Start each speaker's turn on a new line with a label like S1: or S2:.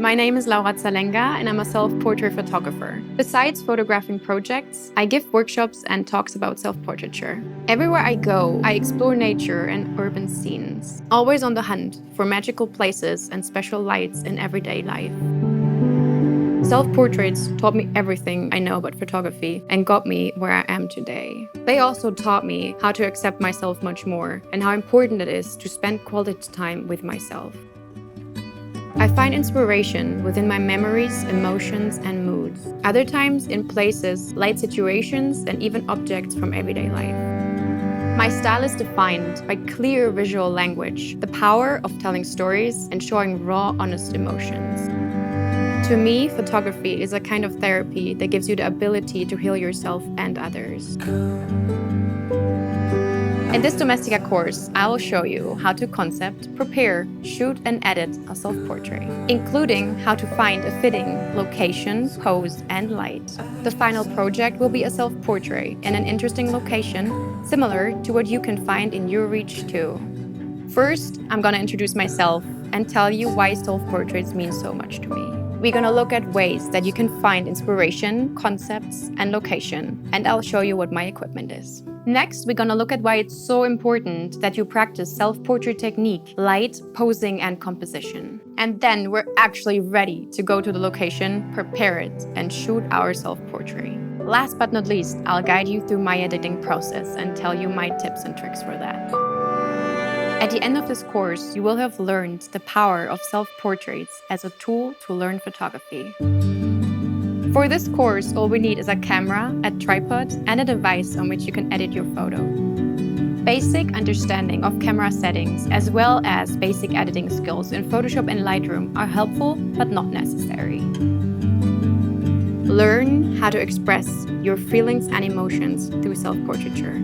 S1: My name is Laura Zalenga and I'm a self-portrait photographer. Besides photographing projects, I give workshops and talks about self-portraiture. Everywhere I go, I explore nature and urban scenes, always on the hunt for magical places and special lights in everyday life. Self-portraits taught me everything I know about photography and got me where I am today. They also taught me how to accept myself much more and how important it is to spend quality time with myself. I find inspiration within my memories, emotions, and moods. Other times in places, light situations, and even objects from everyday life. My style is defined by clear visual language, the power of telling stories, and showing raw, honest emotions. To me, photography is a kind of therapy that gives you the ability to heal yourself and others. In this Domestika course, I will show you how to concept, prepare, shoot and edit a self-portrait, including how to find a fitting location, pose and light. The final project will be a self-portrait in an interesting location, similar to what you can find in your reach too. First, I'm gonna introduce myself and tell you why self-portraits mean so much to me. We're gonna look at ways that you can find inspiration, concepts, and location, and I'll show you what my equipment is. Next, we're gonna look at why it's so important that you practice self-portrait technique, light, posing, and composition. And then we're actually ready to go to the location, prepare it, and shoot our self-portrait. Last but not least, I'll guide you through my editing process and tell you my tips and tricks for that. At the end of this course, you will have learned the power of self-portraits as a tool to learn photography. For this course, all we need is a camera, a tripod, and a device on which you can edit your photo. Basic understanding of camera settings, as well as basic editing skills in Photoshop and Lightroom are helpful, but not necessary. Learn how to express your feelings and emotions through self-portraiture.